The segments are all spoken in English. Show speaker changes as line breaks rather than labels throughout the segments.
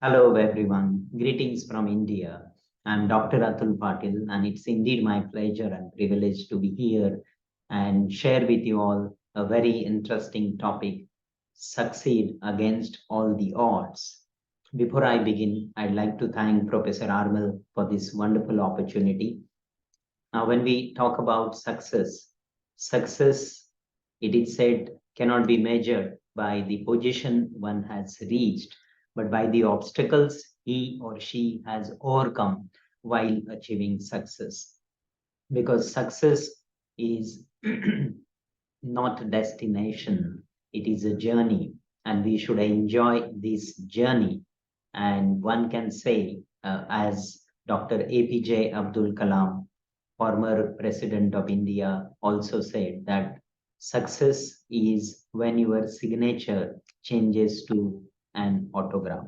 Hello, everyone. Greetings from India. I'm Dr. Atul Patil, and it's indeed my pleasure and privilege to be here and share with you all a very interesting topic succeed against all the odds. Before I begin, I'd like to thank Professor Armal for this wonderful opportunity. Now, when we talk about success, it is said, cannot be measured by the position one has reached, but by the obstacles he or she has overcome while achieving success. Because success is not a destination, it is a journey, and we should enjoy this journey. And one can say, as Dr. APJ Abdul Kalam, former president of India, also said that success is when your signature changes to an autograph.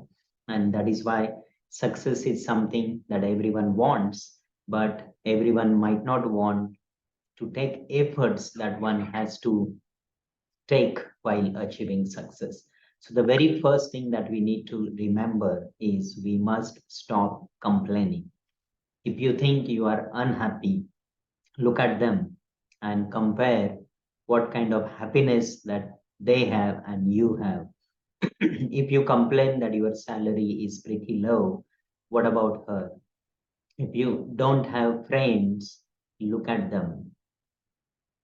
And that is why success is something that everyone wants, but everyone might not want to take efforts that one has to take while achieving success. So, the very first thing that we need to remember is we must stop complaining. If you think you are unhappy, look at them and compare what kind of happiness that they have and you have. If you complain that your salary is pretty low, what about her? If you don't have friends, look at them.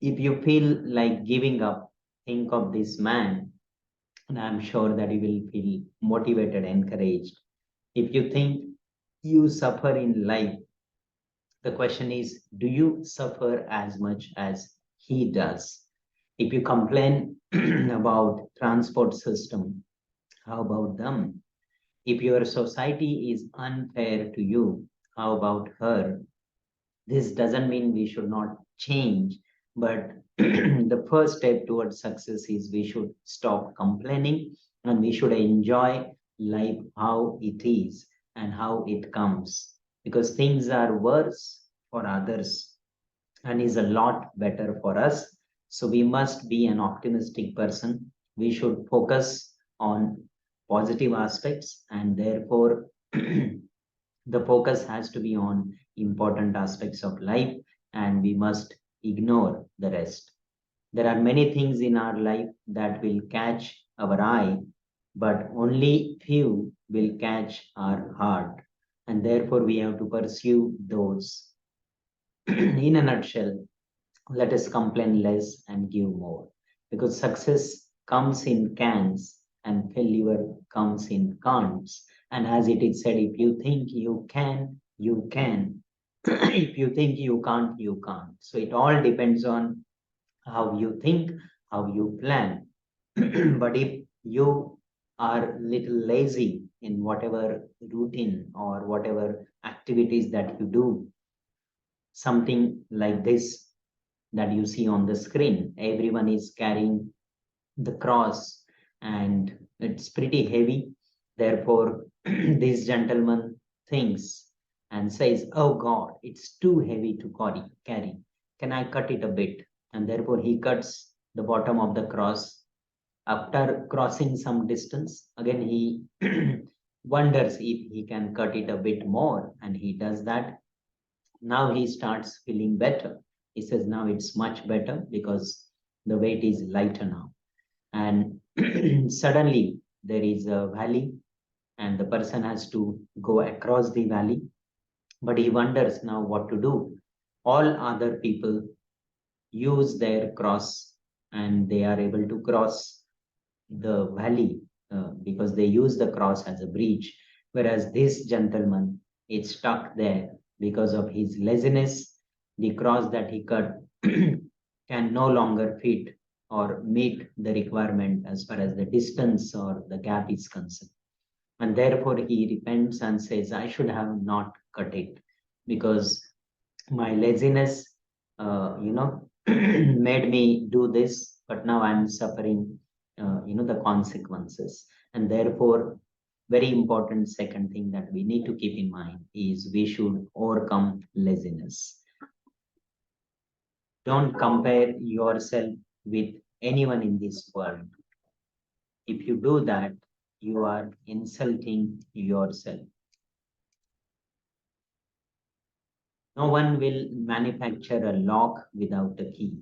If you feel like giving up, think of this man, and I'm sure that you will feel motivated, encouraged. If you think you suffer in life, the question is, do you suffer as much as he does? If you complain about transport system, how about them? If your society is unfair to you, how about her? This doesn't mean we should not change, but the first step towards success is we should stop complaining and we should enjoy life how it is and how it comes. Because things are worse for others and is a lot better for us. So we must be an optimistic person. We should focus on positive aspects, and therefore the focus has to be on important aspects of life, and we must ignore the rest. There are many things in our life that will catch our eye, but only few will catch our heart, and therefore we have to pursue those. In a nutshell, let us complain less and give more, because success comes in cans and failure comes in can'ts. And as it is said, if you think you can, you can. If you think you can't, you can't. So it all depends on how you think, how you plan. But if you are little lazy in whatever routine or whatever activities that you do, something like this that you see on the screen. Everyone is carrying the cross and it's pretty heavy. Therefore, this gentleman thinks and says, oh God, it's too heavy to carry. Can I cut it a bit? And therefore, he cuts the bottom of the cross. After crossing some distance, again, he wonders if he can cut it a bit more, and he does that. Now he starts feeling better. He says, now it's much better because the weight is lighter now. And suddenly there is a valley, and the person has to go across the valley. But he wonders now what to do. All other people use their cross and they are able to cross the valley because they use the cross as a bridge. Whereas this gentleman is stuck there because of his laziness. The cross that he cut can no longer fit or meet the requirement as far as the distance or the gap is concerned. And therefore he repents and says, I should have not cut it because my laziness, made me do this, but now I'm suffering, the consequences. And therefore, very important second thing that we need to keep in mind is we should overcome laziness. Don't compare yourself with anyone in this world. If you do that, you are insulting yourself. No one will manufacture a lock without a key.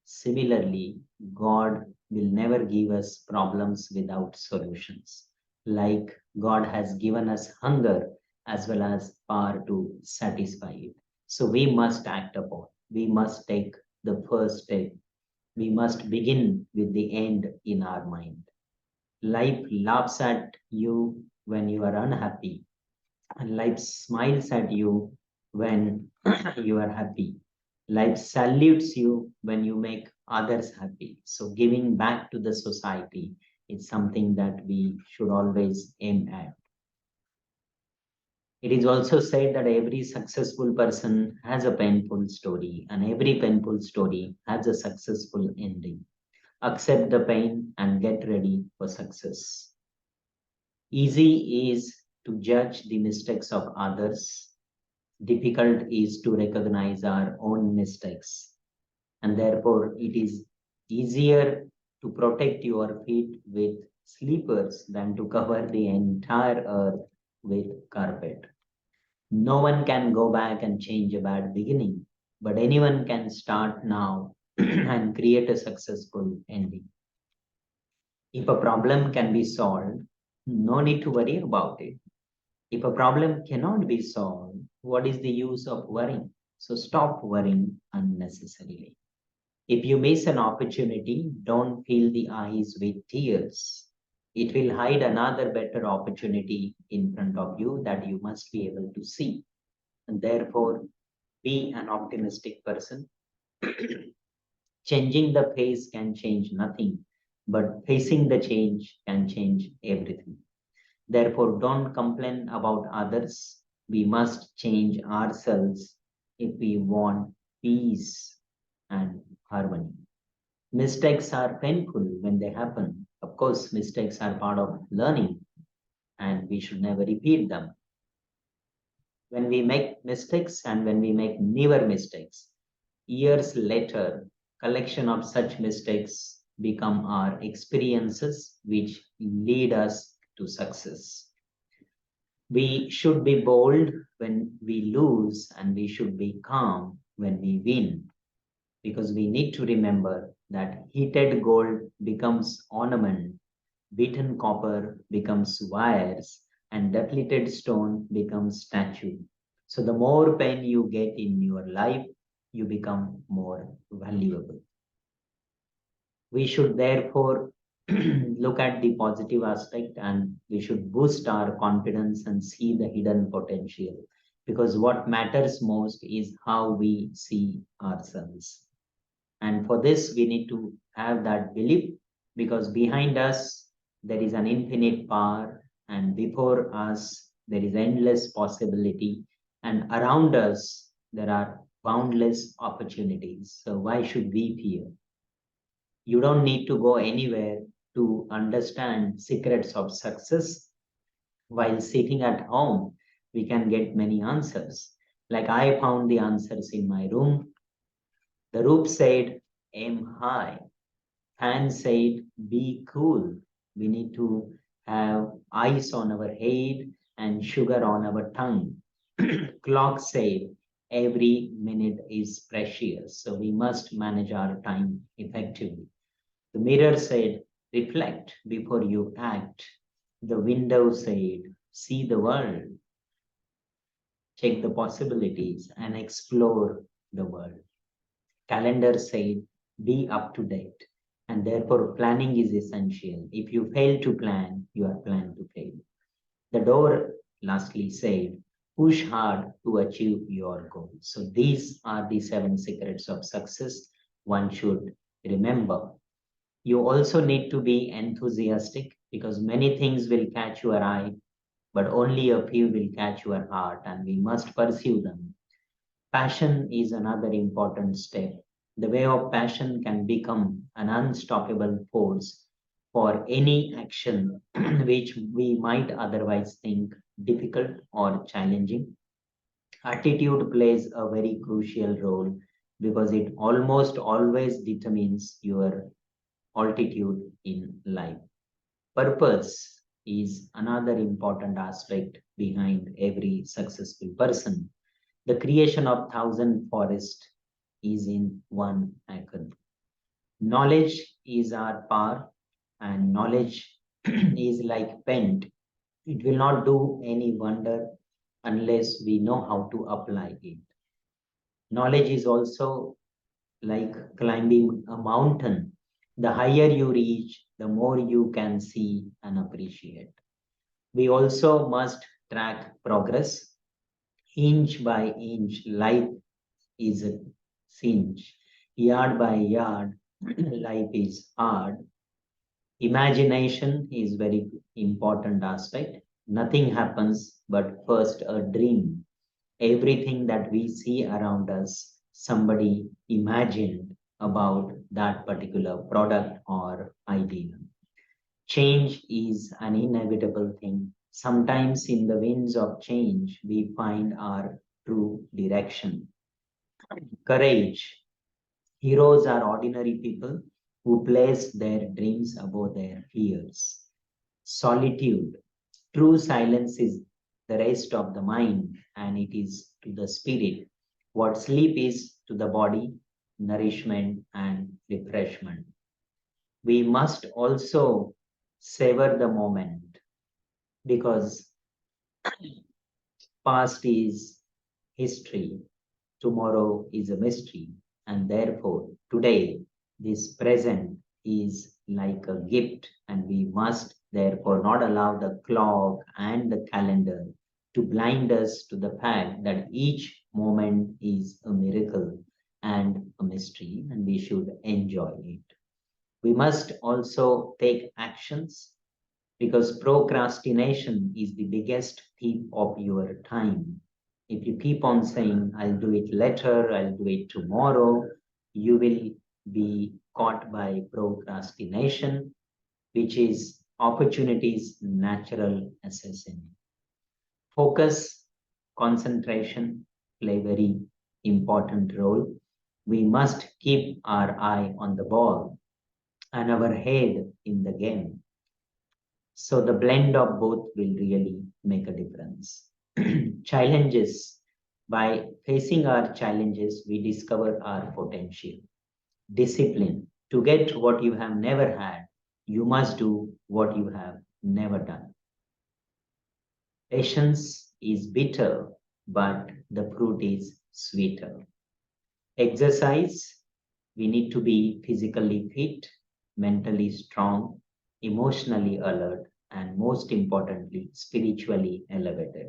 Similarly, God will never give us problems without solutions. Like God has given us hunger as well as power to satisfy it. So we must act upon. We must take the first step. We must begin with the end in our mind. Life laughs at you when you are unhappy, and life smiles at you when you are happy. Life salutes you when you make others happy. So, giving back to the society is something that we should always aim at. It is also said that every successful person has a painful story, and every painful story has a successful ending. Accept the pain and get ready for success. Easy is to judge the mistakes of others. Difficult is to recognize our own mistakes, and therefore it is easier to protect your feet with slippers than to cover the entire earth with carpet. No one can go back and change a bad beginning, but anyone can start now and create a successful ending. If a problem can be solved, no need to worry about it. If a problem cannot be solved, what is the use of worrying? So stop worrying unnecessarily. If you miss an opportunity, don't fill the eyes with tears. It will hide another better opportunity in front of you that you must be able to see. And therefore, be an optimistic person. Changing the face can change nothing, but facing the change can change everything. Therefore, don't complain about others. We must change ourselves if we want peace and harmony. Mistakes are painful when they happen. Of course, mistakes are part of learning and we should never repeat them. When we make mistakes and when we make newer mistakes, years later, collection of such mistakes become our experiences which lead us to success. We should be bold when we lose and we should be calm when we win, because we need to remember that heated gold becomes ornament, beaten copper becomes wires, and depleted stone becomes statue. So the more pain you get in your life, you become more valuable. We should therefore look at the positive aspect and we should boost our confidence and see the hidden potential, because what matters most is how we see ourselves. And for this, we need to have that belief, because behind us, there is an infinite power, and before us, there is endless possibility, and around us, there are boundless opportunities. So, why should we fear? You don't need to go anywhere to understand secrets of success. While sitting at home, we can get many answers. Like I found the answers in my room. The roof said, aim high. Fan said, be cool. We need to have ice on our head and sugar on our tongue. Clock said, every minute is precious. So we must manage our time effectively. The mirror said, reflect before you act. The window said, see the world, check the possibilities, and explore the world. Calendar said, be up to date. And therefore, planning is essential. If you fail to plan, you are planned to fail. The door lastly said, push hard to achieve your goal. So these are the 7 secrets of success one should remember. You also need to be enthusiastic, because many things will catch your eye, but only a few will catch your heart, and we must pursue them. Passion is another important step. The way of passion can become an unstoppable force for any action which we might otherwise think difficult or challenging. Attitude plays a very crucial role, because it almost always determines your altitude in life. Purpose is another important aspect behind every successful person. The creation of thousand forests is in one acre. Knowledge is our power, and knowledge is like pen. It will not do any wonder unless we know how to apply it. Knowledge is also like climbing a mountain. The higher you reach, the more you can see and appreciate. We also must track progress inch by inch. Life is a cinch. Yard by yard, life is hard. Imagination is very important aspect. Nothing happens but first a dream. Everything that we see around us, somebody imagined about that particular product or idea. Change is an inevitable thing. Sometimes in the winds of change, we find our true direction. Courage. Heroes are ordinary people who place their dreams above their fears. Solitude. True silence is the rest of the mind, and it is to the spirit what sleep is to the body, nourishment and refreshment. We must also savor the moment because past is history, tomorrow is a mystery, and therefore today, this present is like a gift, and we must therefore not allow the clock and the calendar to blind us to the fact that each moment is a miracle and a mystery, and we should enjoy it. We must also take actions because procrastination is the biggest thief of your time. If you keep on saying, I'll do it later, I'll do it tomorrow, you will be caught by procrastination, which is opportunity's natural assassin. Focus, concentration play very important role. We must keep our eye on the ball and our head in the game. So the blend of both will really make a difference. Challenges. By facing our challenges, we discover our potential. Discipline. To get what you have never had, you must do what you have never done. Patience is bitter, but the fruit is sweeter. Exercise. We need to be physically fit, mentally strong, emotionally alert, and most importantly, spiritually elevated.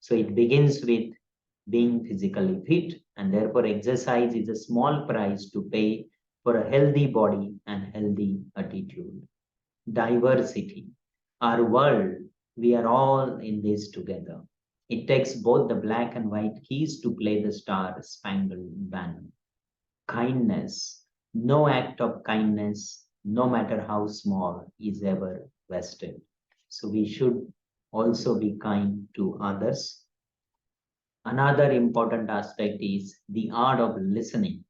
So it begins with being physically fit, and therefore, exercise is a small price to pay for a healthy body and healthy attitude. Diversity. Our world, we are all in this together. It takes both the black and white keys to play the star spangled banner. Kindness. No act of kindness, no matter how small, is ever wasted. So we should also be kind to others. Another important aspect is the art of listening.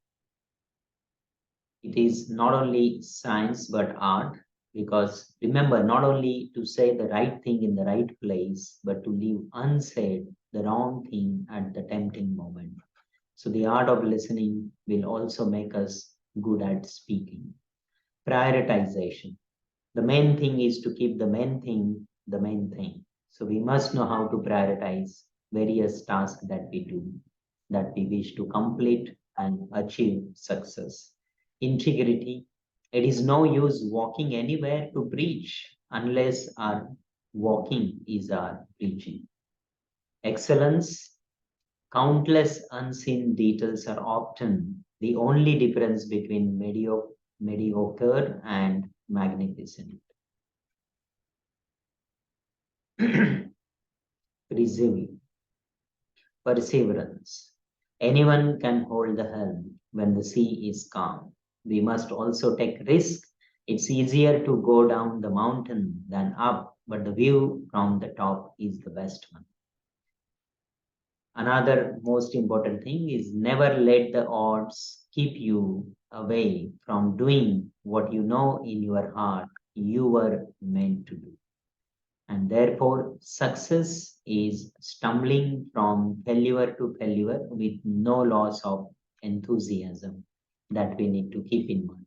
It is not only science but art because remember, not only to say the right thing in the right place, but to leave unsaid the wrong thing at the tempting moment. So the art of listening will also make us good at speaking. Prioritization. The main thing is to keep the main thing the main thing. So we must know how to prioritize various tasks that we do, that we wish to complete and achieve success. Integrity. It is no use walking anywhere to preach unless our walking is our preaching. Excellence. Countless unseen details are often the only difference between mediocre and magnificent. Perseverance. Anyone can hold the helm when the sea is calm. We must also take risk. It's easier to go down the mountain than up, but the view from the top is the best one. Another most important thing is never let the odds keep you away from doing what you know in your heart you were meant to do. And therefore, success is stumbling from failure to failure with no loss of enthusiasm that we need to keep in mind.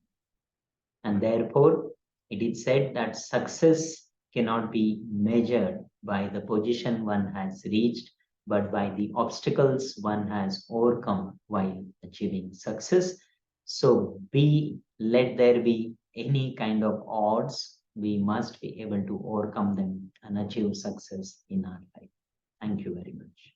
And therefore, it is said that success cannot be measured by the position one has reached, but by the obstacles one has overcome while achieving success. So, let there be any kind of odds, we must be able to overcome them and achieve success in our life. Thank you very much.